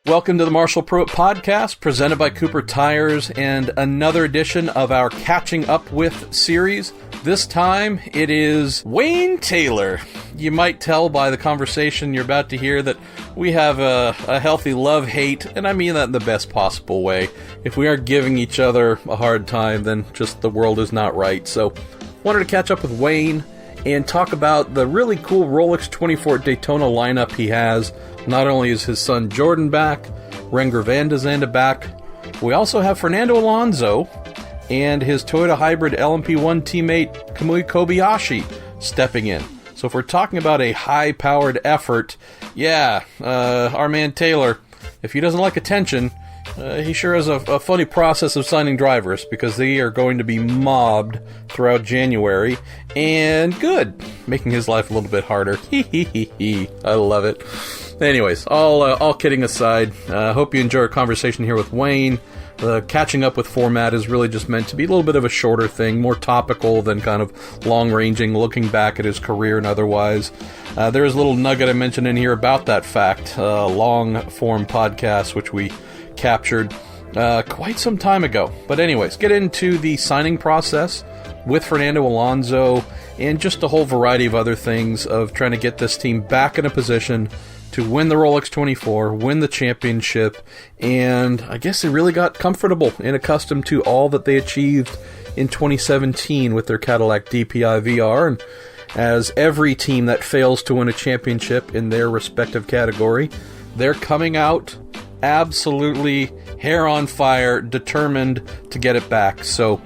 Welcome to the Marshall Pruett Podcast, presented by Cooper Tires, and another edition of our Catching Up With series. This time, it is Wayne Taylor. You might tell by the conversation you're about to hear that we have a healthy love-hate, and I mean that in the best possible way. If we are giving each other a hard time, then just the world is not right. So, wanted to catch up with Wayne and talk about the really cool Rolex 24 Daytona lineup he has. Not only is his son Jordan back, Renger van de Zande back, we also have Fernando Alonso and his Toyota Hybrid LMP1 teammate Kamui Kobayashi stepping in. So if we're talking about a high-powered effort, our man Taylor, if he doesn't like attention, he sure has a funny process of signing drivers, because they are going to be mobbed throughout January, and good, making his life a little bit harder. I love it. Anyways, all kidding aside, hope you enjoy our conversation here with Wayne. The catching up with format is really just meant to be a little bit of a shorter thing, more topical than kind of long-ranging, looking back at his career and otherwise. There is a little nugget I mentioned in here about that fact, long-form podcast, which we captured quite some time ago. But anyways, get into the signing process with Fernando Alonso and just a whole variety of other things of trying to get this team back in a position to win the Rolex 24, win the championship, and I guess they really got comfortable and accustomed to all that they achieved in 2017 with their Cadillac DPI VR. And as every team that fails to win a championship in their respective category, they're coming out absolutely hair on fire, determined to get it back. So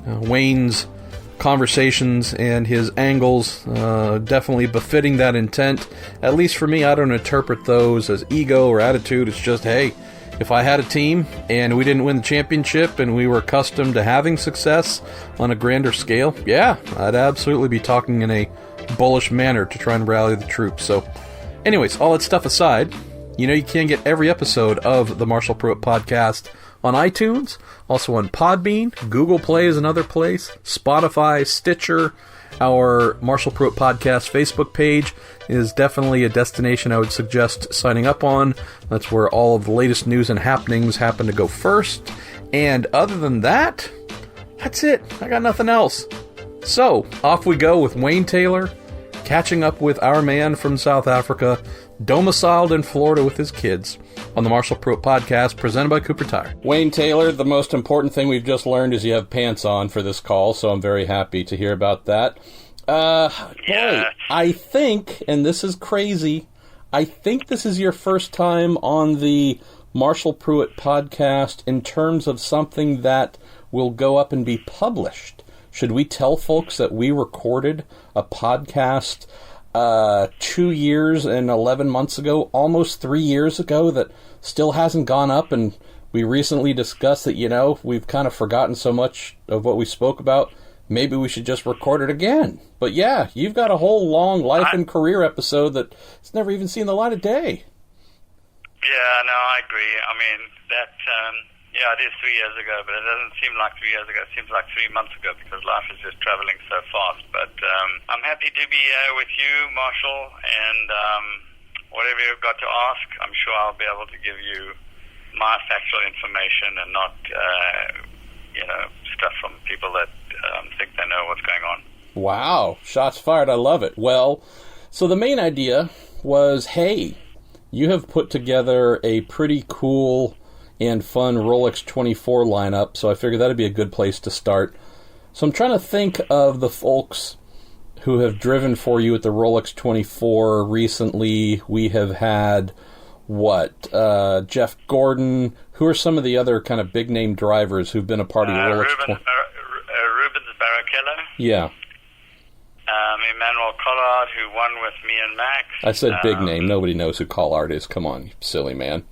Wayne's conversations and his angles definitely befitting that intent. At least for me, I don't interpret those as ego or attitude. It's just, hey, if I had a team and we didn't win the championship and we were accustomed to having success on a grander scale, I'd absolutely be talking in a bullish manner to try and rally the troops. So anyways, all that stuff aside, you can get every episode of the Marshall Pruett Podcast on iTunes, also on Podbean. Google Play is another place, Spotify, Stitcher. Our Marshall Pruett Podcast Facebook page is definitely a destination I would suggest signing up on. That's where all of the latest news and happenings happen to go first. And other than that, that's it. I got nothing else. So, off we go with Wayne Taylor, catching up with our man from South Africa, domiciled in Florida with his kids, on the Marshall Pruett Podcast, presented by Cooper Tire. Wayne Taylor, the most important thing we've just learned is you have pants on for this call, so I'm very happy to hear about that. Boy, I think, and this is crazy, I think this is your first time on the Marshall Pruett Podcast in terms of something that will go up and be published. Should we tell folks that we recorded a podcast 2 years and 11 months ago, almost 3 years ago, that still hasn't gone up, and we recently discussed that, we've kind of forgotten so much of what we spoke about, maybe we should just record it again. But you've got a whole long life and career episode that's never even seen the light of day. Yeah, no, I agree. I mean, that, it is 3 years ago, but it doesn't seem like 3 years ago. It seems like 3 months ago, because life is just traveling so fast. But I'm happy to be with you, Marshall, and whatever you've got to ask, I'm sure I'll be able to give you my factual information and not, stuff from people that think they know what's going on. Wow, shots fired. I love it. Well, so the main idea was, hey, you have put together a pretty cool and fun Rolex 24 lineup, so I figured that'd be a good place to start. So I'm trying to think of the folks who have driven for you at the Rolex 24 recently. We have had, Jeff Gordon. Who are some of the other kind of big-name drivers who've been a part of your Rolex 24? Rubens Barrichello. Yeah. Emmanuel Collard, who won with me and Max. I said big name. Nobody knows who Collard is. Come on, you silly man.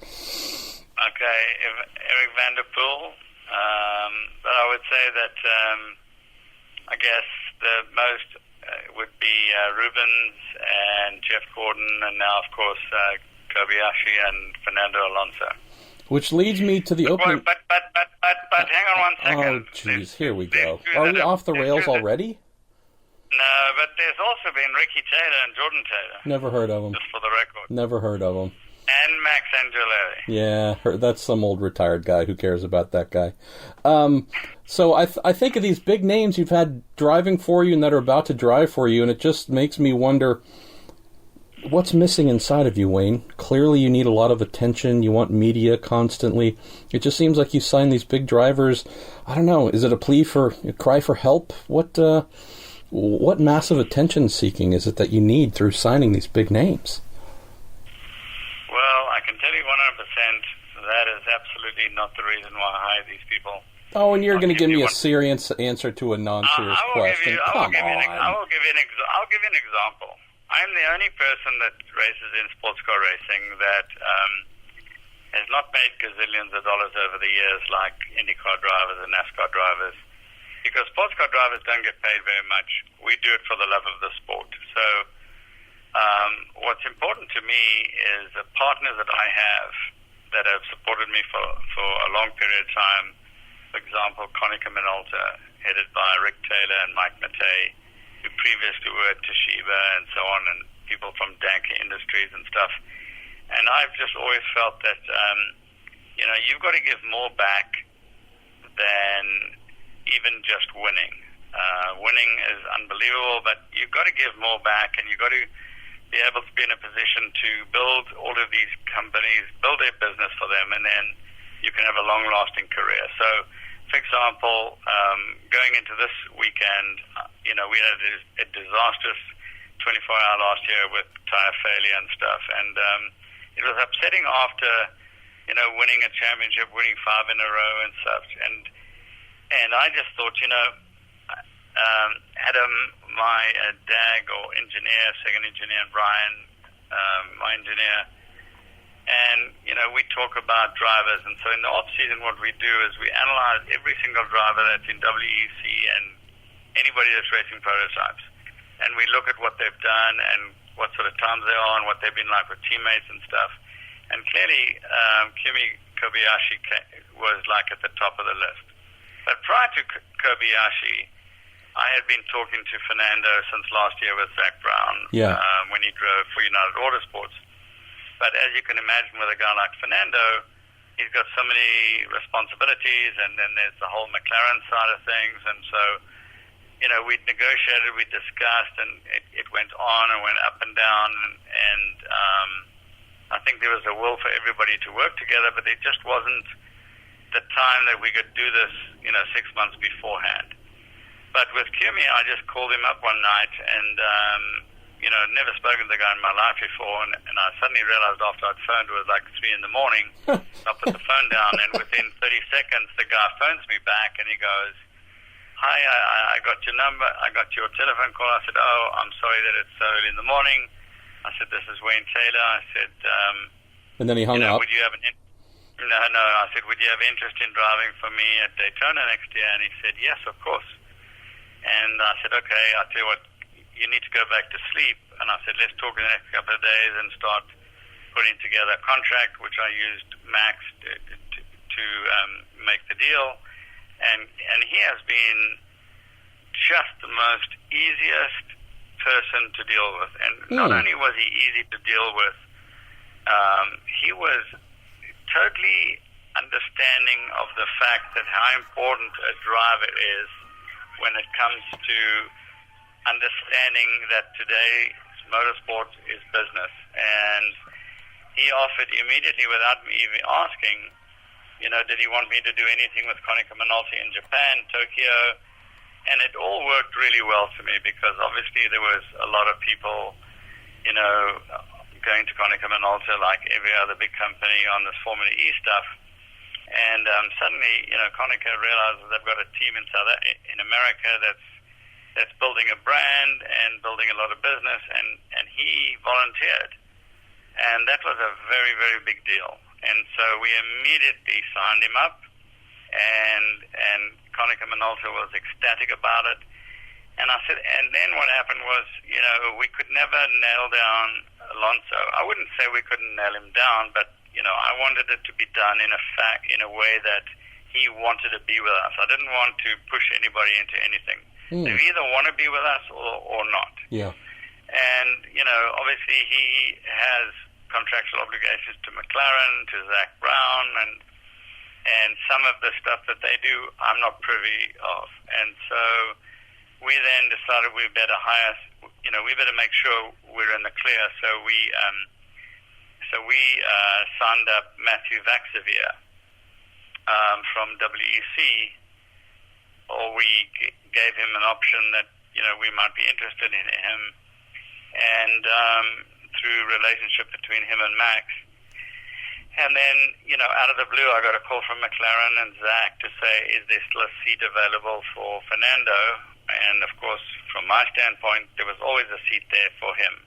Okay, Eric van der Poel. But I would say that I guess the most would be Rubens and Jeff Gordon, and now, of course, Kobayashi and Fernando Alonso. Which leads me to the opening... But hang on 1 second. Oh, jeez, here we go. Are we off the rails already? No, but there's also been Ricky Taylor and Jordan Taylor. Never heard of them. Just for the record. Never heard of them. And Max Angelelli. Yeah, that's some old retired guy. Who cares about that guy? So I think of these big names you've had driving for you and that are about to drive for you, and it just makes me wonder, what's missing inside of you, Wayne? Clearly you need a lot of attention. You want media constantly. It just seems like you sign these big drivers. I don't know. Is it a cry for help? What massive attention seeking is it that you need through signing these big names? Well, I can tell you 100% that is absolutely not the reason why I hire these people. Oh, and you're going to give me a serious answer to a non-serious question. I'll give you an example. I'm the only person that races in sports car racing that has not made gazillions of dollars over the years like IndyCar drivers and NASCAR drivers, because sports car drivers don't get paid very much. We do it for the love of the sport. So what's important to me is the partners that I have that have supported me for a long period of time. For example, Konica Minolta, headed by Rick Taylor and Mike Matei, who previously were at Toshiba and so on, and people from Danke Industries and stuff. And I've just always felt that, you've got to give more back than even just winning. Winning is unbelievable, but you've got to give more back, and you've got to be able to be in a position to build all of these companies, build their business for them, and then you can have a long-lasting career. So, for example, going into this weekend, we had a disastrous 24-hour last year with tire failure and stuff, and it was upsetting after, winning a championship, winning 5 in a row and stuff, and I just thought, Adam, my DAG or engineer, second engineer, and Brian, my engineer, and, we talk about drivers. And so in the off-season, what we do is we analyze every single driver that's in WEC and anybody that's racing prototypes. And we look at what they've done and what sort of times they're on, what they've been like with teammates and stuff. And clearly, Kimi Kobayashi was like at the top of the list. But prior to Kobayashi, I had been talking to Fernando since last year with Zach Brown when he drove for United Autosports. But as you can imagine, with a guy like Fernando, he's got so many responsibilities, and then there's the whole McLaren side of things. And so, we negotiated, we discussed, and it went on and went up and down. And I think there was a will for everybody to work together, but there just wasn't the time that we could do this, 6 months beforehand. But with Kimi, I just called him up one night and, never spoken to the guy in my life before. And I suddenly realized after I'd phoned, it was like 3 in the morning. I put the phone down, and within 30 seconds, the guy phones me back and he goes, "Hi, I got your number. I got your telephone call." I said, "Oh, I'm sorry that it's so early in the morning." I said, "This is Wayne Taylor." I said, and then he hung up. Would you have No. I said, "Would you have interest in driving for me at Daytona next year?" And he said, "Yes, of course." And I said, "Okay, I'll tell you what, you need to go back to sleep." And I said, "Let's talk in the next couple of days and start putting together a contract," which I used Max to make the deal. And he has been just the most easiest person to deal with. And not only was he easy to deal with, he was totally understanding of the fact that how important a driver is when it comes to understanding that today's motorsport is business. And he offered immediately, without me even asking, did he want me to do anything with Konica Minolta in Japan, Tokyo? And it all worked really well for me, because obviously there was a lot of people, going to Konica Minolta like every other big company on this Formula E stuff. And suddenly, Konica realizes they've got a team in America that's building a brand and building a lot of business, and he volunteered. And that was a very, very big deal. And so we immediately signed him up, and Konica Minolta was ecstatic about it. And I said, and then what happened was, we could never nail down Alonso. I wouldn't say we couldn't nail him down, but I wanted it to be done in a way that he wanted to be with us. I didn't want to push anybody into anything. They either want to be with us or not. Yeah. And, obviously he has contractual obligations to McLaren, to Zach Brown, and some of the stuff that they do, I'm not privy of. And so we then decided we better we better make sure we're in the clear. So we signed up Matthew Vaxavier from WEC, or we gave him an option that we might be interested in him, and through relationship between him and Max. And then, out of the blue, I got a call from McLaren and Zach to say, is there still a seat available for Fernando? And, of course, from my standpoint, there was always a seat there for him.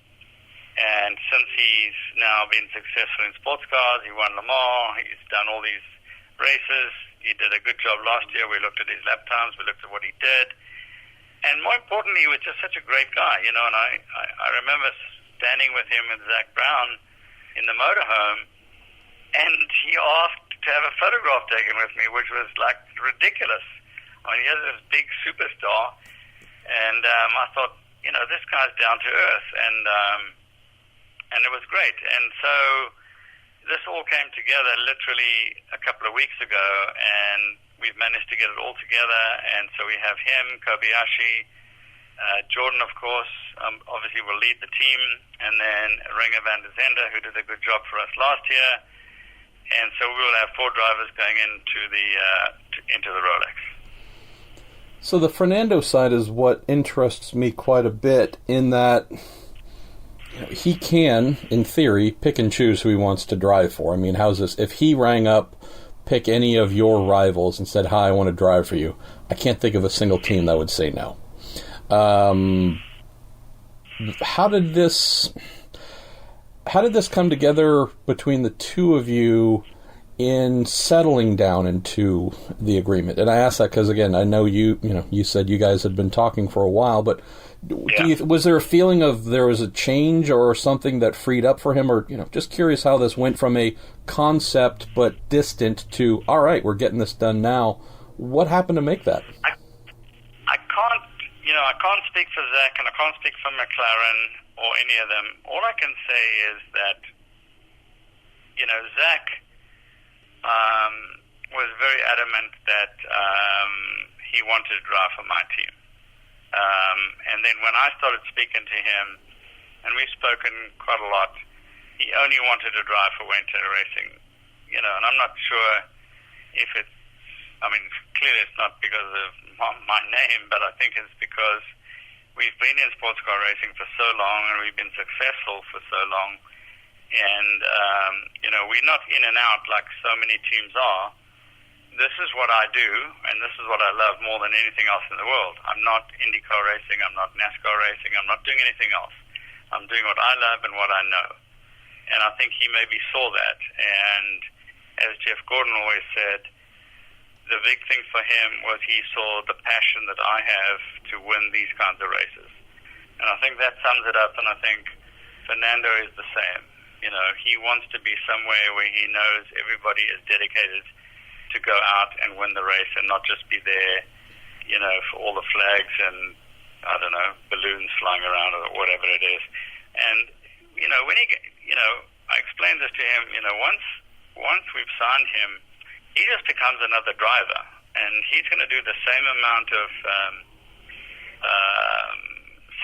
And since he's now been successful in sports cars, he won Le Mans, he's done all these races, he did a good job last year. We looked at his lap times, we looked at what he did. And more importantly, he was just such a great guy, and I remember standing with him and Zach Brown in the motorhome, and he asked to have a photograph taken with me, which was like ridiculous. I mean, he was this big superstar, and I thought, this guy's down to earth, and it was great. And so this all came together literally a couple of weeks ago, and we've managed to get it all together. And so we have him, Kobayashi, Jordan, of course, obviously will lead the team, and then Renger van der Zende, who did a good job for us last year. And so we will have 4 drivers going into the Rolex. So the Fernando side is what interests me quite a bit, in that he can, in theory, pick and choose who he wants to drive for. I mean, how's this? If he rang up, pick any of your rivals and said, hi, I want to drive for you, I can't think of a single team that would say no. How did this come together between the two of you in settling down into the agreement? And I ask that because, again, I know you said you guys had been talking for a while, but was there a feeling of there was a change or something that freed up for him, or just curious how this went from a concept but distant to, all right, we're getting this done now. What happened to make that? I can't speak for Zach, and I can't speak for McLaren or any of them. All I can say is that, Zach was very adamant that he wanted to drive for my team. And then when I started speaking to him, and we've spoken quite a lot, he only wanted to drive for Wayne Taylor Racing. And I'm not sure if it's, clearly it's not because of my name, but I think it's because we've been in sports car racing for so long, and we've been successful for so long. And, we're not in and out like so many teams are. This is what I do, and this is what I love more than anything else in the world. I'm not IndyCar racing, I'm not NASCAR racing, I'm not doing anything else. I'm doing what I love and what I know. And I think he maybe saw that. And as Jeff Gordon always said, the big thing for him was he saw the passion that I have to win these kinds of races. And I think that sums it up, and I think Fernando is the same. He wants to be somewhere where he knows everybody is dedicated to go out and win the race and not just be there, for all the flags and, I don't know, balloons flying around or whatever it is. And, when he, I explained this to him, once we've signed him, he just becomes another driver, and he's going to do the same amount of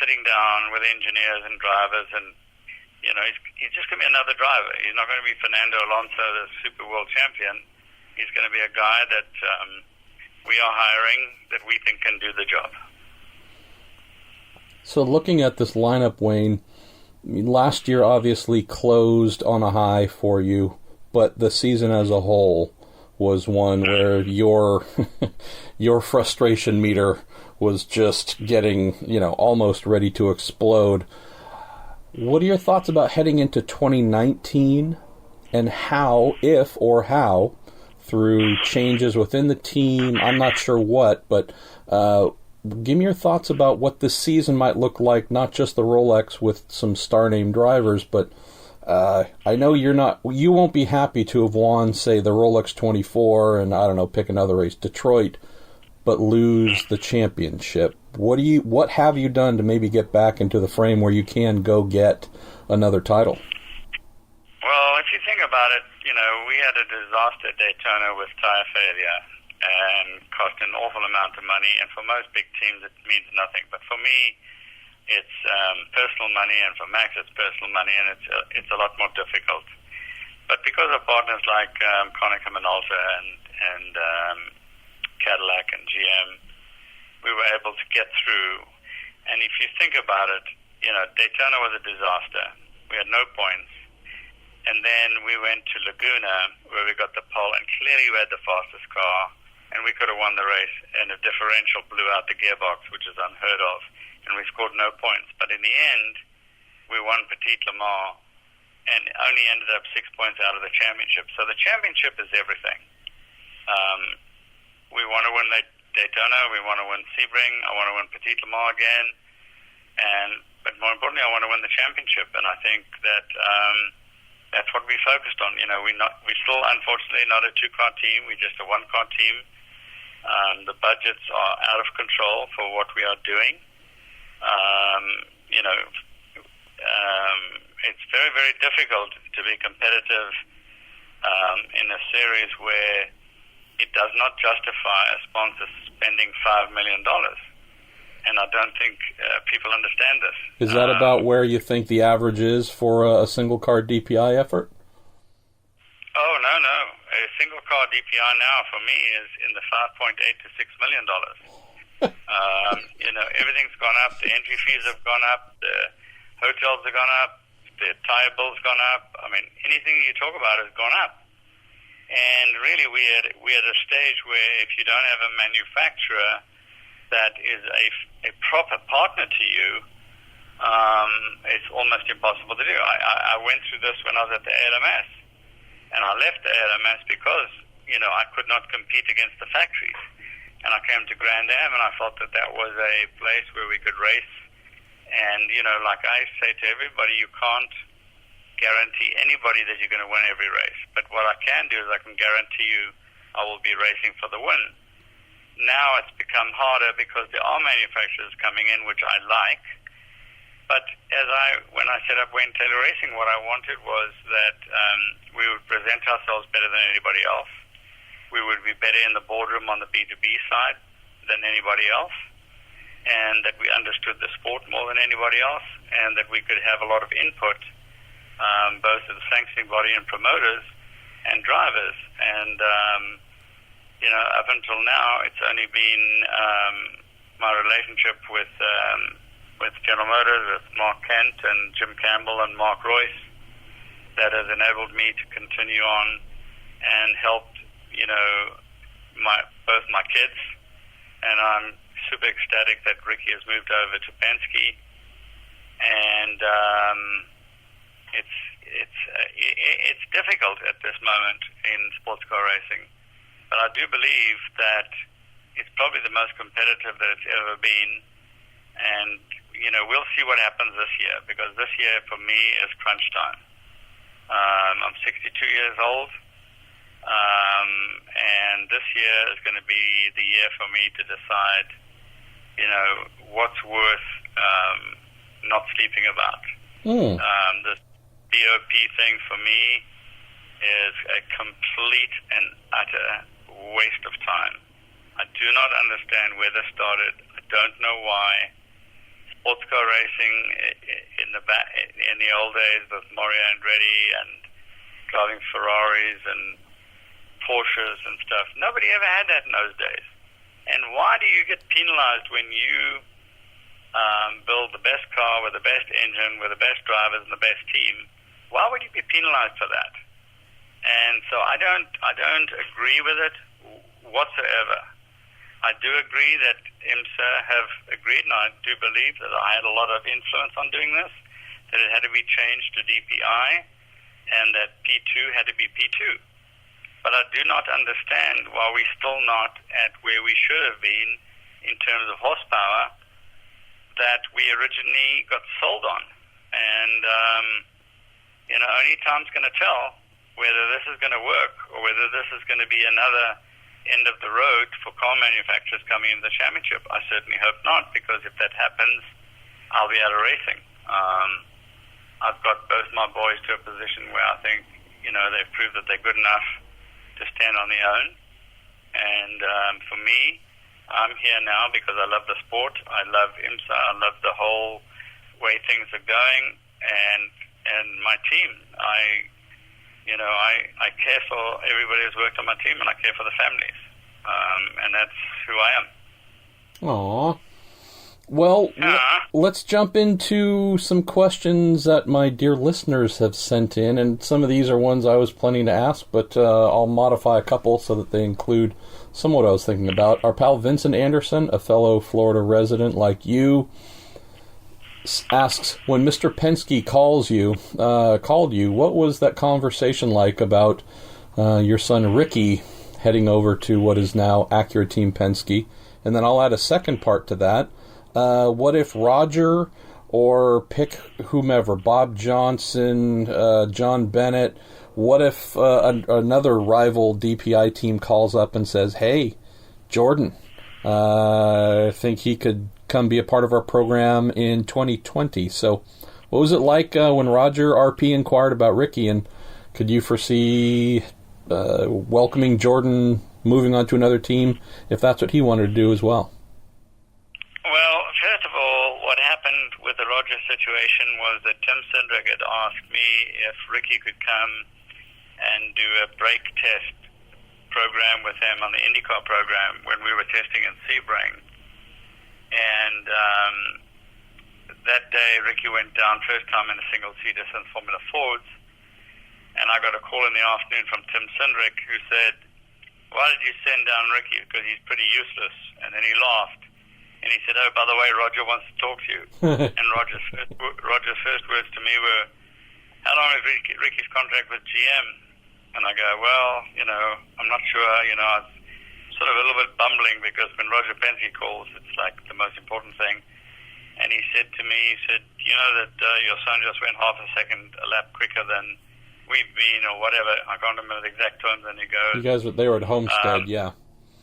sitting down with engineers and drivers, and he's just going to be another driver. He's not going to be Fernando Alonso, the Super World Champion. He's going to be a guy that we are hiring that we think can do the job. So looking at this lineup, Wayne, last year obviously closed on a high for you, but the season as a whole was one where your frustration meter was just getting, almost ready to explode. What are your thoughts about heading into 2019, and how, if or how, through changes within the team, I'm not sure what, but give me your thoughts about what this season might look like, not just the Rolex with some star-named drivers, but I know you won't be happy to have won, say, the Rolex 24 and, I don't know, pick another race, Detroit, but lose the championship. What have you done to maybe get back into the frame where you can go get another title? Well, if you think about it, we had a disaster at Daytona with tire failure and cost an awful amount of money. And for most big teams, it means nothing. But for me, it's personal money, and for Max, it's personal money, and it's a lot more difficult. But because of partners like Konica Minolta and Cadillac and GM, we were able to get through. And if you think about it, Daytona was a disaster. We had no points. And then we went to Laguna, where we got the pole, and clearly we had the fastest car, and we could have won the race, and a differential blew out the gearbox, which is unheard of, and we scored no points. But in the end, we won Petit Le Mans, and only ended up 6 points out of the championship. So the championship is everything. We want to win Daytona, we want to win Sebring, I want to win Petit Le Mans again, but more importantly, I want to win the championship, and I think that that's what we focused on. We're still, unfortunately, not a two-car team. We're just a one-car team. The budgets are out of control for what we are doing. It's very, very difficult to be competitive in a series where it does not justify a sponsor spending $5 million. And I don't think people understand this. Is that about where you think the average is for a single-car DPI effort? Oh, no. A single-car DPI now, for me, is in the $5.8 to $6 million. Everything's gone up. The entry fees have gone up. The hotels have gone up. The tire bill's gone up. I mean, anything you talk about has gone up. And really, we're at a stage where if you don't have a manufacturer that is a proper partner to you, it's almost impossible to do. I went through this when I was at the ALMS, and I left the ALMS because, I could not compete against the factories. And I came to Grand Am, and I felt that was a place where we could race. And, like I say to everybody, you can't guarantee anybody that you're going to win every race. But what I can do is I can guarantee you I will be racing for the win. Now it's become harder because there are manufacturers coming in, which I like. But when I set up Wayne Taylor Racing, what I wanted was that we would present ourselves better than anybody else. We would be better in the boardroom on the B2B side than anybody else, and that we understood the sport more than anybody else, and that we could have a lot of input, both of the sanctioning body and promoters and drivers. And up until now, it's only been my relationship with General Motors, with Mark Kent and Jim Campbell and Mark Royce, that has enabled me to continue on and helped, both my kids. And I'm super ecstatic that Ricky has moved over to Penske. And it's difficult at this moment in sports car racing. But I do believe that it's probably the most competitive that it's ever been. And, we'll see what happens this year, because this year for me is crunch time. I'm 62 years old, and this year is going to be the year for me to decide, what's worth not sleeping about. This BOP thing for me is a complete and utter waste of time. I do not understand where this started. I don't know why. Sports car racing in the old days with Mario Andretti and driving Ferraris and Porsches and stuff, nobody ever had that in those days. And why do you get penalized when you build the best car with the best engine, with the best drivers and the best team? Why would you be penalized for that? And so I don't agree with it whatsoever. I do agree that IMSA have agreed, and I do believe that I had a lot of influence on doing this, that it had to be changed to DPI, and that P2 had to be P2. But I do not understand why we're still not at where we should have been in terms of horsepower that we originally got sold on. And, only time's going to tell whether this is going to work or whether this is going to be another end of the road for car manufacturers coming into the championship. I certainly hope not, because if that happens, I'll be out of racing. I've got both my boys to a position where I think, they've proved that they're good enough to stand on their own. And for me, I'm here now because I love the sport. I love IMSA. I love the whole way things are going, and my team. I care for everybody who's worked on my team, and I care for the families. And that's who I am. Aww. Well, let's jump into some questions that my dear listeners have sent in, and some of these are ones I was planning to ask, but I'll modify a couple so that they include some of what I was thinking about. Our pal Vincent Anderson, a fellow Florida resident like you, asks, when Mr. Penske called you, what was that conversation like about your son Ricky heading over to what is now Acura Team Penske? And then I'll add a second part to that. What if Roger, or pick whomever, Bob Johnson, John Bennett, what if another rival DPI team calls up and says, hey, Jordan, I think he could come be a part of our program in 2020. So what was it like when Roger RP inquired about Ricky, and could you foresee welcoming Jordan moving on to another team if that's what he wanted to do as well? Well, first of all, what happened with the Roger situation was that Tim Cindric had asked me if Ricky could come and do a brake test program with him on the IndyCar program when we were testing in Sebring. And that day, Ricky went down first time in a single-seater since Formula Fords, and I got a call in the afternoon from Tim Cindric who said, why did you send down Ricky? Because he's pretty useless. And then he laughed. And he said, oh, by the way, Roger wants to talk to you. And Roger's first words to me were, how long is Ricky's contract with GM? And I go, well, I'm not sure. I was sort of a little bit bumbling because when Roger Penske calls, it's like the most important thing. And he said to me, you know that your son just went half a second a lap quicker than we've been or whatever. I can't remember the exact terms. And he goes, they were at Homestead, yeah.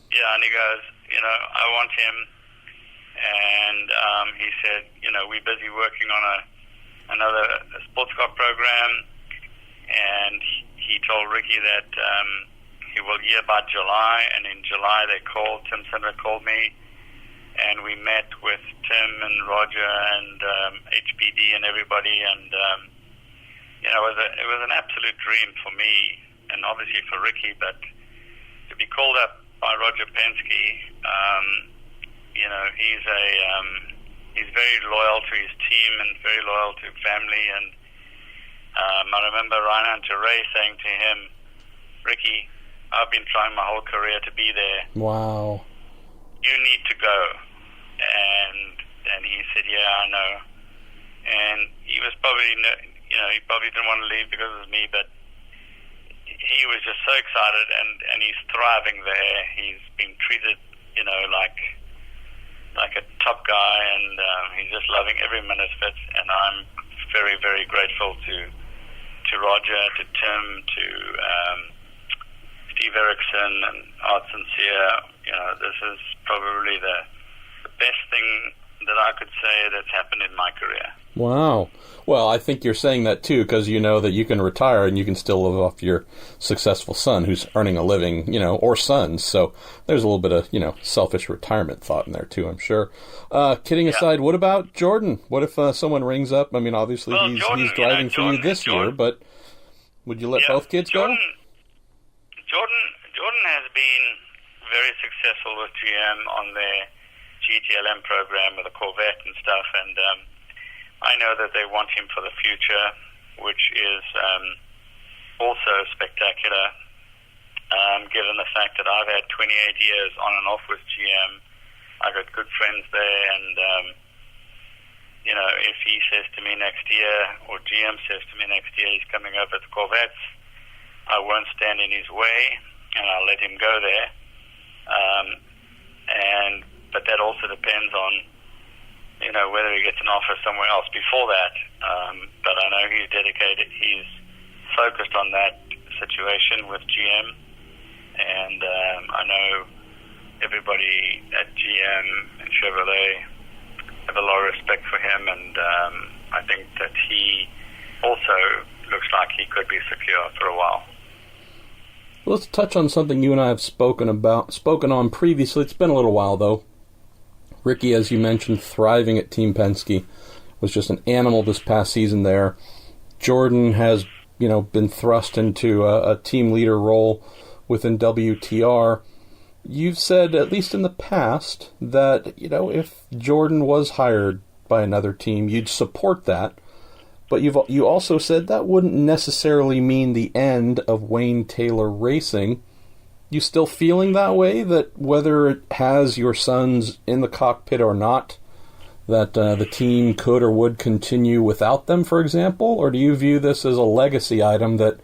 Yeah, and he goes, I want him. And he said, we're busy working on another SportsCar program, and he told Ricky that he will hear by July, and in July Tim Cindric called me, and we met with Tim and Roger and HPD and everybody, and it was an absolute dream for me, and obviously for Ricky, but to be called up by Roger Penske, he's very loyal to his team and very loyal to family. And I remember Ryan Hunter-Ray saying to him, Ricky, I've been trying my whole career to be there. Wow. You need to go. And he said, yeah, I know. And he was probably, he probably didn't want to leave because it was me, but he was just so excited, and he's thriving there. He's being treated, like a top guy, and he's just loving every minute of it. And I'm very, very grateful to Roger, to Tim, to Steve Erickson, and Art Sincere. This is probably the best thing that I could say that's happened in my career. Wow. Well, I think you're saying that too because you know that you can retire and you can still live off your successful son who's earning a living, or sons. So there's a little bit of, selfish retirement thought in there too, I'm sure. Kidding aside, what about Jordan? What if someone rings up? I mean, obviously he's driving for you this year, but would you let both kids go? Jordan has been very successful with GM on their GTLM program with the Corvette and stuff, and I know that they want him for the future, which is also spectacular, given the fact that I've had 28 years on and off with GM. I've got good friends there, and if he says to me next year, or GM says to me next year, he's coming over to Corvettes, I won't stand in his way, and I'll let him go there. But that also depends on, whether he gets an offer somewhere else before that. But I know he's dedicated. He's focused on that situation with GM, and I know everybody at GM and Chevrolet have a lot of respect for him, and I think that he also looks like he could be secure for a while. Let's touch on something you and I have spoken on previously. It's been a little while, though. Ricky, as you mentioned, thriving at Team Penske, was just an animal this past season there. Jordan has, been thrust into a team leader role within WTR. You've said, at least in the past, that, if Jordan was hired by another team, you'd support that. But you also said that wouldn't necessarily mean the end of Wayne Taylor Racing. You still feeling that way, that whether it has your sons in the cockpit or not, that the team could or would continue without them, for example? Or do you view this as a legacy item that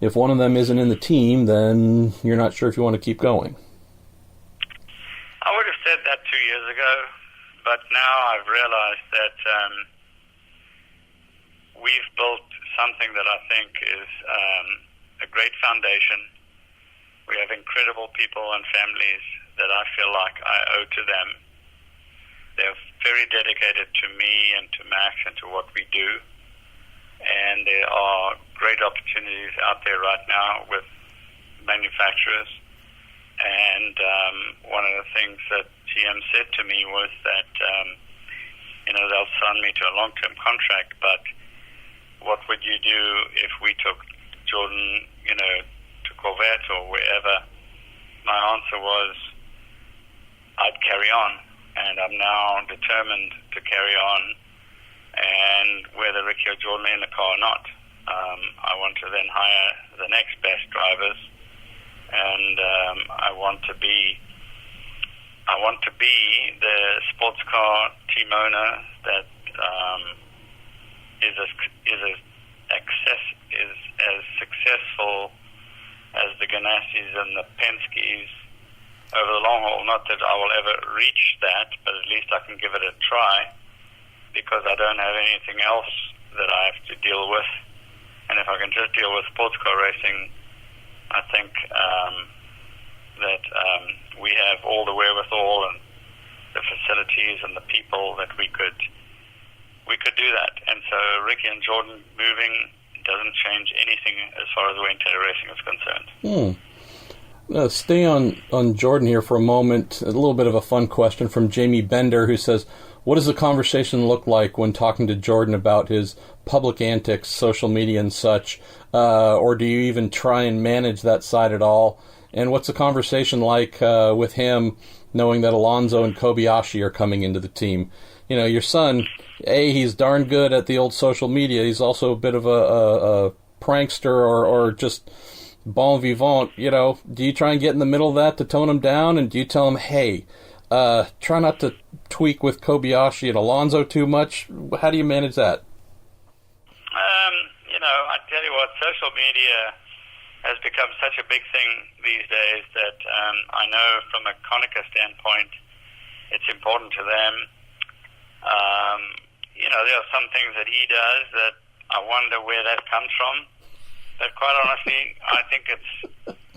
if one of them isn't in the team, then you're not sure if you want to keep going? I would have said that 2 years ago, but now I've realized that we've built something that I think is a great foundation. We have incredible people and families that I feel like I owe to them. They're very dedicated to me and to Max and to what we do. And there are great opportunities out there right now with manufacturers. And one of the things that GM said to me was that, they'll sign me to a long-term contract, but what would you do if we took Jordan, to Corvette or wherever? My answer was, I'd carry on, and I'm now determined to carry on, and whether Ricky or Jordan are in the car or not, I want to then hire the next best drivers, and I want to be the sports car team owner that is as successful as the Ganassis and the Penskes over the long haul. Not that I will ever reach that, but at least I can give it a try, because I don't have anything else that I have to deal with. And if I can just deal with sports car racing, I think that we have all the wherewithal and the facilities and the people that we could do that. And so Ricky and Jordan moving doesn't change anything as far as Wayne Taylor Racing is concerned. Stay on Jordan here for a moment. A little bit of a fun question from Jamie Bender, who says, what does the conversation look like when talking to Jordan about his public antics, social media and such? Or do you even try and manage that side at all? And what's the conversation like with him, knowing that Alonso and Kobayashi are coming into the team? Your son, he's darn good at the old social media. He's also a bit of a prankster or just bon vivant. Do you try and get in the middle of that to tone him down? And do you tell him, hey, try not to tweak with Kobayashi and Alonso too much? How do you manage that? I tell you what, social media has become such a big thing these days that I know from a Konica standpoint, it's important to them. There are some things that he does that I wonder where that comes from. But quite honestly, I think it's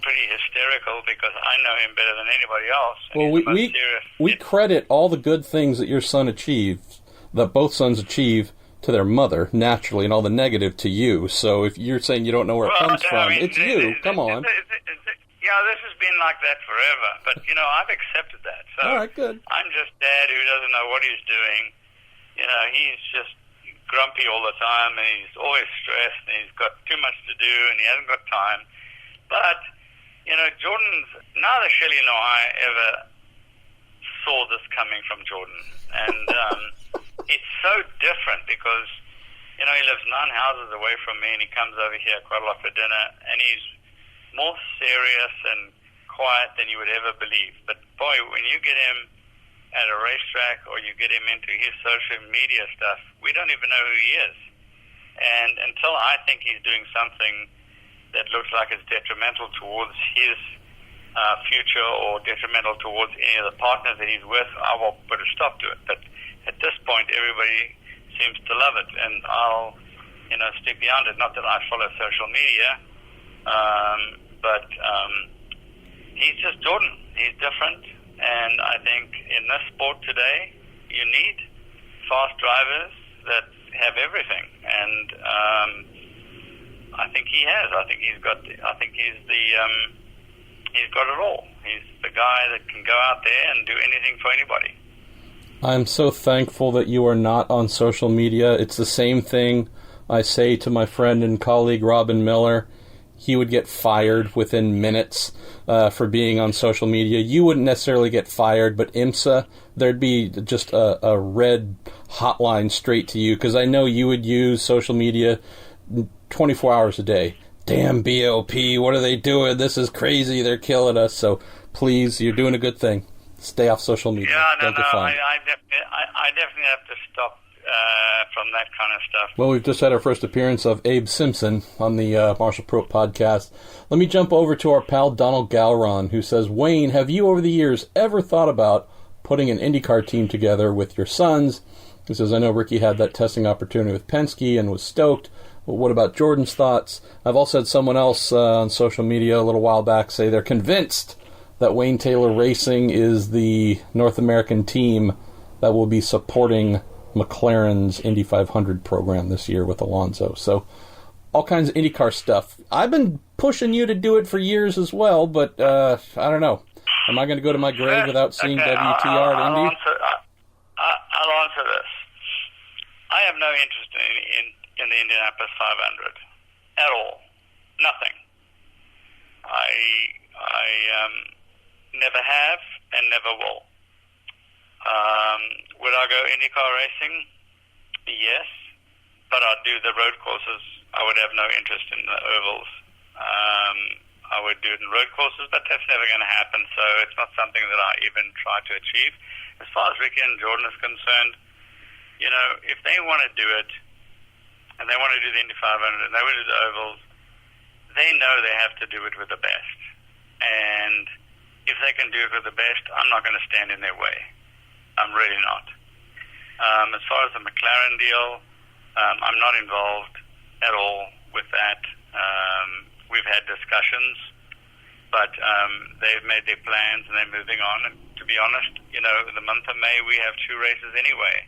pretty hysterical because I know him better than anybody else. Well, we credit all the good things that your son achieves, that both sons achieve, to their mother, naturally, and all the negative to you. So if you're saying you don't know where it comes from, it's you. Come on. This has been like that forever. But, I've accepted that. So all right, good. I'm just dad who doesn't know what he's doing. He's just grumpy all the time, and he's always stressed, and he's got too much to do, and he hasn't got time. But, Jordan's, neither Shelley nor I ever saw this coming from Jordan. And it's so different because, he lives 9 houses away from me, and he comes over here quite a lot for dinner, and he's more serious and quiet than you would ever believe. But, boy, when you get him at a racetrack or you get him into his social media stuff, we don't even know who he is. And until I think he's doing something that looks like it's detrimental towards his future or detrimental towards any of the partners that he's with, I will put a stop to it. But at this point, everybody seems to love it, and I'll, stick beyond it. Not that I follow social media, but he's just Jordan. He's different, and I think in this sport today, you need fast drivers that have everything, and I think he has. I think he's got it all. He's the guy that can go out there and do anything for anybody. I'm so thankful that you are not on social media. It's the same thing I say to my friend and colleague Robin Miller. He would get fired within minutes for being on social media. You wouldn't necessarily get fired, but IMSA, there'd be just a red hotline straight to you, because I know you would use social media 24 hours a day. Damn BOP, what are they doing? This is crazy. They're killing us. So please, you're doing a good thing. Stay off social media. Yeah, no, Don't get fined. I definitely have to stop from that kind of stuff. Well, we've just had our first appearance of Abe Simpson on the Marshall Pruett Podcast. Let me jump over to our pal Donald Galron, who says, Wayne, have you over the years ever thought about putting an IndyCar team together with your sons? He says, I know Ricky had that testing opportunity with Penske and was stoked. But what about Jordan's thoughts? I've also had someone else on social media a little while back say they're convinced that Wayne Taylor Racing is the North American team that will be supporting McLaren's Indy 500 program this year with Alonso. So all kinds of IndyCar stuff. I've been pushing you to do it for years as well, but I don't know. Am I going to go to my grave without seeing WTR at Indy? I'll answer this. I have no interest in the Indianapolis 500 at all. Nothing. I never have and never will. Would I go IndyCar racing? Yes, but I'd do the road courses. I would have no interest in the ovals. I would do it in road courses, but that's never going to happen, so it's not something that I even try to achieve. As far as Ricky and Jordan is concerned, you know, if they want to do it, and they want to do the Indy 500, and they want to do the ovals, they know they have to do it with the best. And if they can do it with the best, I'm not going to stand in their way. I'm really not. As far as the McLaren deal, I'm not involved at all with that. We've had discussions, but they've made their plans and they're moving on. And to be honest, you know, the month of May we have 2 races anyway.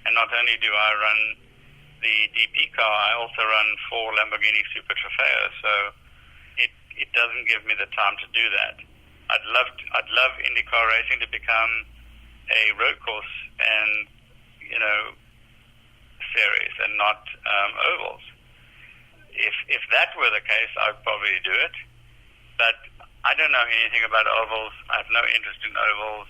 And not only do I run the DP car, I also run 4 Lamborghini Super Trofeos. So it doesn't give me the time to do that. I'd love IndyCar racing to become a road course and, you know, series and not ovals. If that were the case, I'd probably do it. But I don't know anything about ovals. I have no interest in ovals.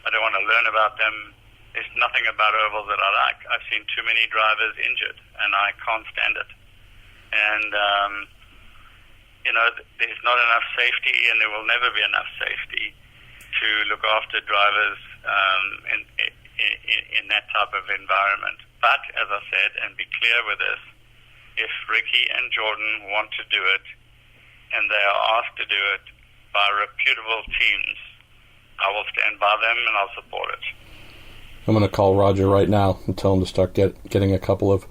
I don't want to learn about them. There's nothing about ovals that I like. I've seen too many drivers injured, and I can't stand it. And, you know, there's not enough safety, and there will never be enough safety to look after drivers in that type of environment. But, as I said, and be clear with this, if Ricky and Jordan want to do it, and they are asked to do it by reputable teams, I will stand by them and I'll support it. I'm going to call Roger right now and tell him to start getting a couple of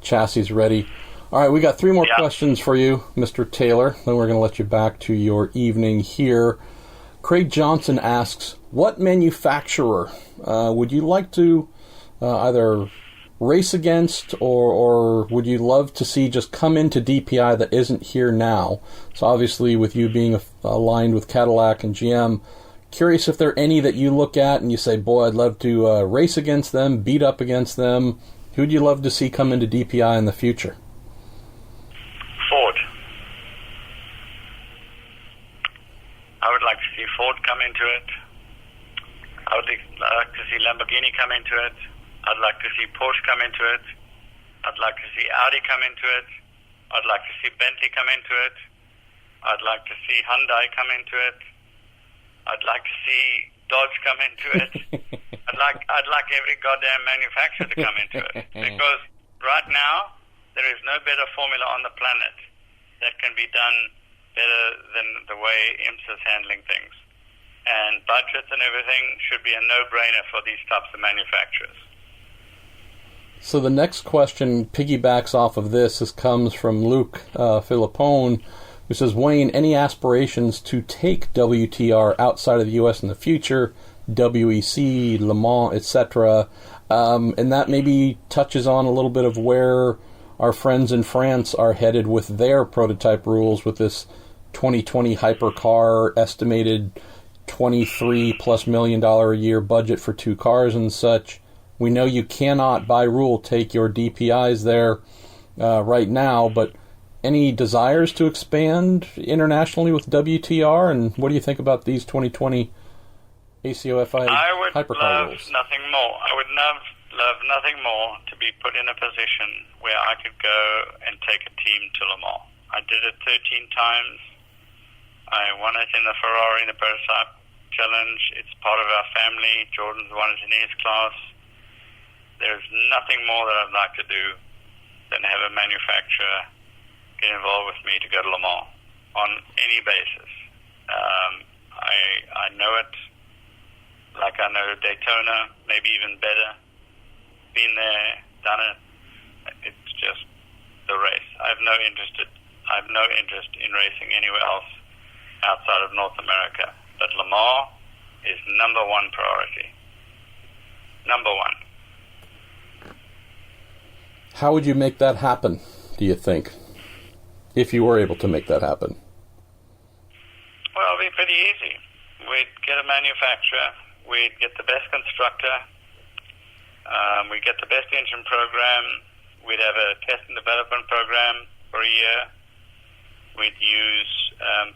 chassis ready. All right, we got 3 more questions for you, Mr. Taylor. Then we're going to let you back to your evening here. Craig Johnson asks, what manufacturer would you like to either race against or would you love to see just come into DPI that isn't here now? So obviously with you being aligned with Cadillac and GM, curious if there are any that you look at and you say, boy, I'd love to race against them, beat up against them. Who would you love to see come into DPI in the future? Ford. I would like to see Ford come into it. I would like to see Lamborghini come into it. I'd like to see Porsche come into it. I'd like to see Audi come into it. I'd like to see Bentley come into it. I'd like to see Hyundai come into it. I'd like to see Dodge come into it. I'd like every goddamn manufacturer to come into it. Because right now, there is no better formula on the planet that can be done better than the way IMSA is handling things. And budgets and everything should be a no-brainer for these types of manufacturers. So the next question piggybacks off of this. This comes from Luke Filippone, who says, Wayne, any aspirations to take WTR outside of the U.S. in the future, WEC, Le Mans, etc.? And that maybe touches on a little bit of where our friends in France are headed with their prototype rules with this 2020 hypercar estimated $23+ million a year budget for 2 cars and such. We know you cannot, by rule, take your DPIs there right now, but any desires to expand internationally with WTR, and what do you think about these 2020 ACOFI hypercar rules? Nothing more. I would love nothing more to be put in a position where I could go and take a team to Le Mans. I did it 13 times. I won it in the Ferrari in the Prototype Challenge. It's part of our family. Jordan's won it in his class. There's nothing more that I'd like to do than have a manufacturer get involved with me to go to Le Mans on any basis. I know it like I know Daytona, maybe even better. Been there, done it. It's just the race. I have no interest in racing anywhere else outside of North America. But Le Mans is number one priority. Number one. How would you make that happen, do you think, if you were able to make that happen? Well, it'd be pretty easy. We'd get a manufacturer. We'd get the best constructor. We'd get the best engine program. We'd have a test and development program for a year. We'd use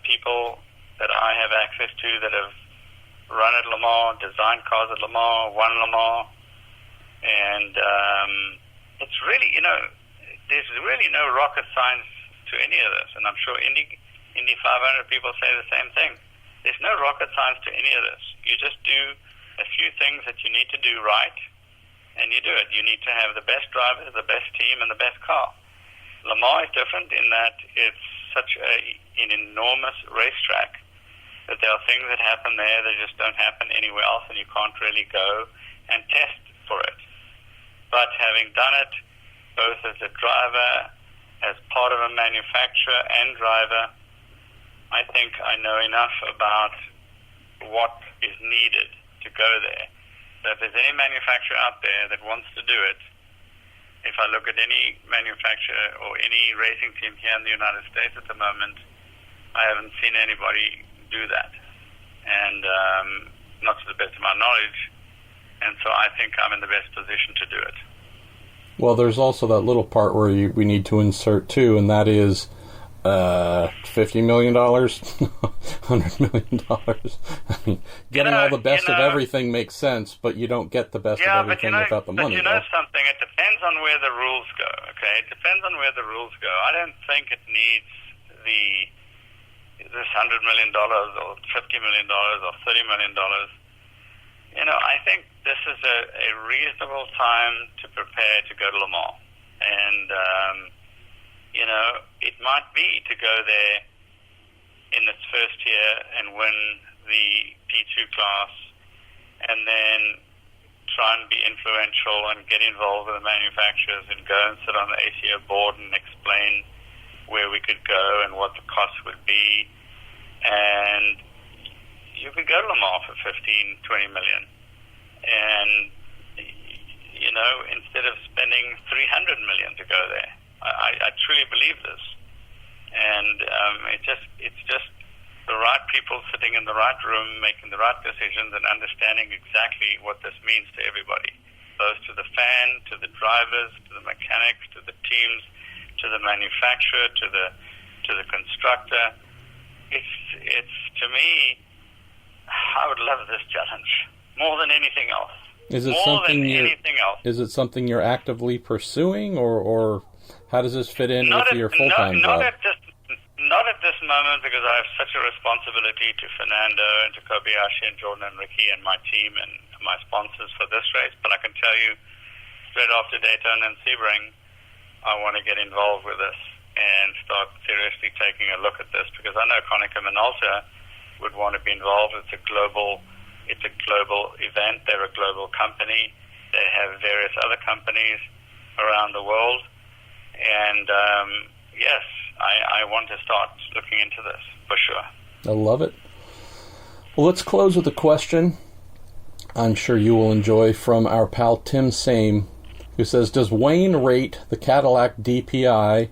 people that I have access to that have run at Le Mans, designed cars at Le Mans, won Le Mans. And it's really, there's really no rocket science to any of this. And I'm sure Indy 500 people say the same thing. There's no rocket science to any of this. You just do a few things that you need to do right, and you do it. You need to have the best drivers, the best team, and the best car. Le Mans is different in that it's such an enormous racetrack that there are things that happen there that just don't happen anywhere else, and you can't really go and test for it. But having done it both as a driver, as part of a manufacturer and driver, I think I know enough about what is needed to go there. So if there's any manufacturer out there that wants to do it, if I look at any manufacturer or any racing team here in the United States at the moment, I haven't seen anybody do that. And not to the best of my knowledge. And so I think I'm in the best position to do it. Well, there's also that little part where we need to insert too, and that is $50 million, $100 million. I mean, getting all the best of everything makes sense, but you don't get the best of everything without the money. But you know something? It depends on where the rules go, okay? It depends on where the rules go. I don't think it needs this $100 million or $50 million or $30 million. I think this is a reasonable time to prepare to go to Le Mans. And, it might be to go there in its first year and win the P2 class and then try and be influential and get involved with the manufacturers and go and sit on the ACO board and explain where we could go and what the cost would be. And you could go to Le Mans for 15, 20 million. And, instead of spending 300 million to go there. I truly believe this. And it's just the right people sitting in the right room, making the right decisions and understanding exactly what this means to everybody, both to the fan, to the drivers, to the mechanics, to the teams, to the manufacturer, to the constructor. It's to me, I would love this challenge more than anything else. Is it something you're actively pursuing, or how does this fit in with your full-time job? Not at this moment, because I have such a responsibility to Fernando and to Kobayashi and Jordan and Ricky and my team and my sponsors for this race. But I can tell you, straight after Daytona and Sebring, I want to get involved with this and start seriously taking a look at this, because I know Konica Minolta would want to be involved. It's a global event. They're a global company. They have various other companies around the world. And yes, I want to start looking into this for sure. I love it. Well, let's close with a question. I'm sure you will enjoy, from our pal Tim Same, who says, does Wayne rate the Cadillac DPI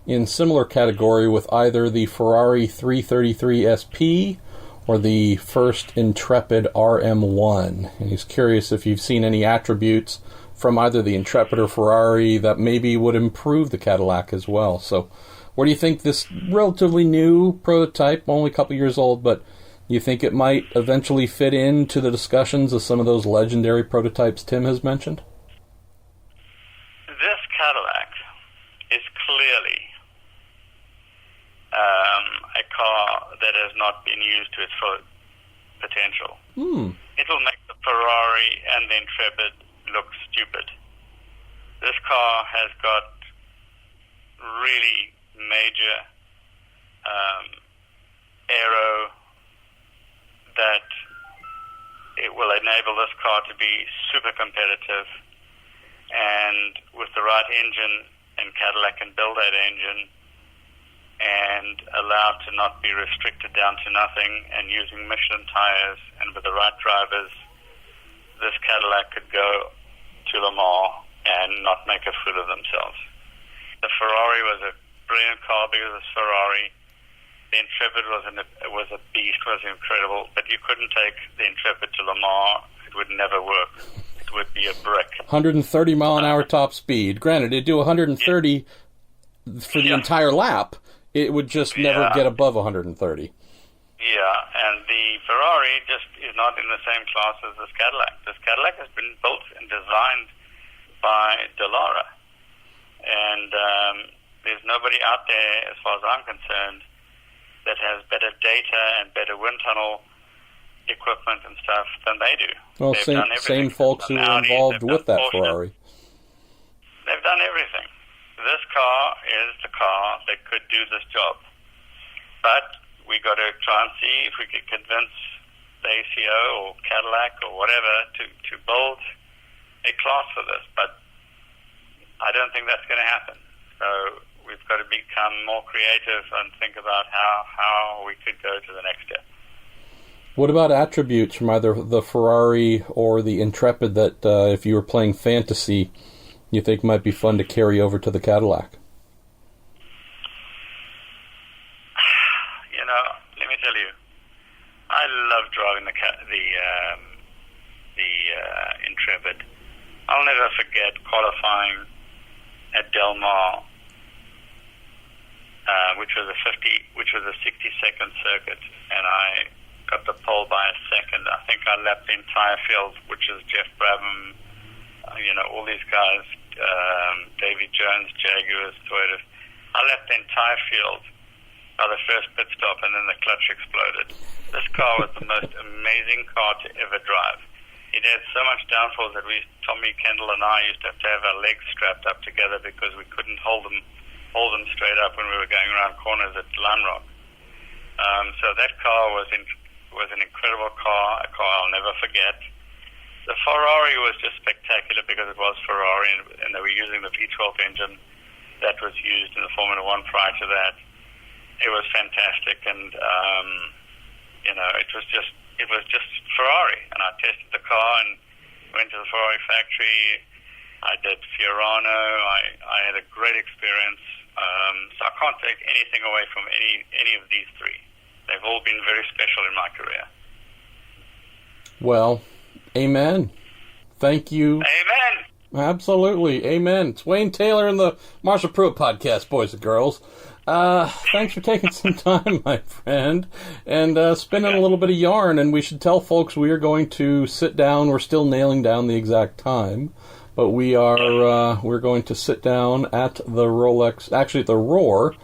in similar category with either the Ferrari 333 SP or the first Intrepid RM1? And he's curious if you've seen any attributes from either the Intrepid or Ferrari that maybe would improve the Cadillac as well. So what do you think, this relatively new prototype, only a couple years old, but you think it might eventually fit into the discussions of some of those legendary prototypes Tim has mentioned? This Cadillac is clearly a car that has not been used to its full potential. It will make the Ferrari and the Intrepid look stupid. This car has got really major aero that it will enable this car to be super competitive, and with the right engine, and Cadillac can build that engine and allowed to not be restricted down to nothing, and using Michelin tires and with the right drivers, this Cadillac could go to Le Mans and not make a fool of themselves. The Ferrari was a brilliant car because it's Ferrari. The Intrepid was a beast, was incredible, but you couldn't take the Intrepid to Le Mans. It would never work. It would be a brick. 130 mile an hour top speed. Granted, it'd do 130 for the entire lap. It would just never get above 130. Yeah, and the Ferrari just is not in the same class as this Cadillac. This Cadillac has been built and designed by Dallara, and there's nobody out there, as far as I'm concerned, that has better data and better wind tunnel equipment and stuff than they do. Well, same folks who were involved with that Ferrari. They've done everything. This car is the car that could do this job. But we got to try and see if we could convince the ACO or Cadillac or whatever to build a class for this. But I don't think that's going to happen. So we've got to become more creative and think about how we could go to the next step. What about attributes from either the Ferrari or the Intrepid that, if you were playing fantasy, you think might be fun to carry over to the Cadillac? You know, let me tell you, I love driving the Intrepid. I'll never forget qualifying at Del Mar, which was a 60-second circuit, and I got the pole by a second. I think I lapped the entire field, which is Jeff Brabham, all these guys, Davy Jones, Jaguars, Toyota. I lapped the entire field by the first pit stop, and then the clutch exploded. This car was the most amazing car to ever drive. It had so much downforce that Tommy Kendall and I used to have our legs strapped up together because we couldn't hold them straight up when we were going around corners at Lime Rock. So that car was an incredible car, a car I'll never forget. The Ferrari was just spectacular because it was Ferrari, and they were using the V12 engine that was used in the Formula One prior to that. It was fantastic, and it was just Ferrari. And I tested the car and went to the Ferrari factory. I did Fiorano. I had a great experience. So I can't take anything away from any of these three. They've all been very special in my career. Well, amen. Thank you. Amen. Absolutely. Amen. It's Wayne Taylor and the Marshall Pruett Podcast, boys and girls. Thanks for taking some time, my friend, and spinning a little bit of yarn. And we should tell folks we are going to sit down. We're still nailing down the exact time, but we're going to sit down at the Roar.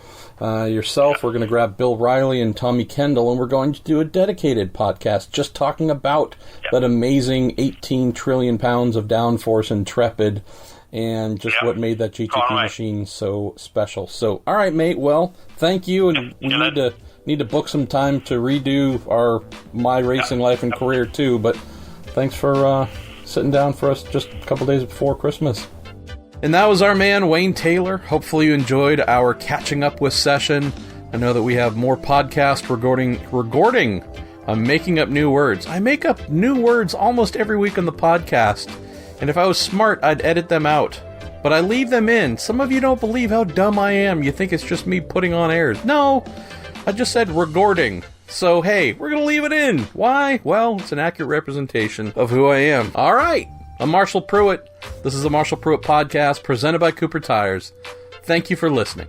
Yourself, we're going to grab Bill Riley and Tommy Kendall, and we're going to do a dedicated podcast just talking about that amazing 18 trillion pounds of downforce Intrepid and just what made that GTP machine so special. So, all right, mate. Well, thank you, and we need to book some time to redo my racing life and career too. But thanks for sitting down for us just a couple days before Christmas. And that was our man, Wayne Taylor. Hopefully you enjoyed our catching up with session. I know that we have more podcasts regarding I'm making up new words. I make up new words almost every week on the podcast. And if I was smart, I'd edit them out. But I leave them in. Some of you don't believe how dumb I am. You think it's just me putting on airs. No, I just said recording. So, hey, we're going to leave it in. Why? Well, it's an accurate representation of who I am. All right. I'm Marshall Pruett. This is the Marshall Pruett Podcast presented by Cooper Tires. Thank you for listening.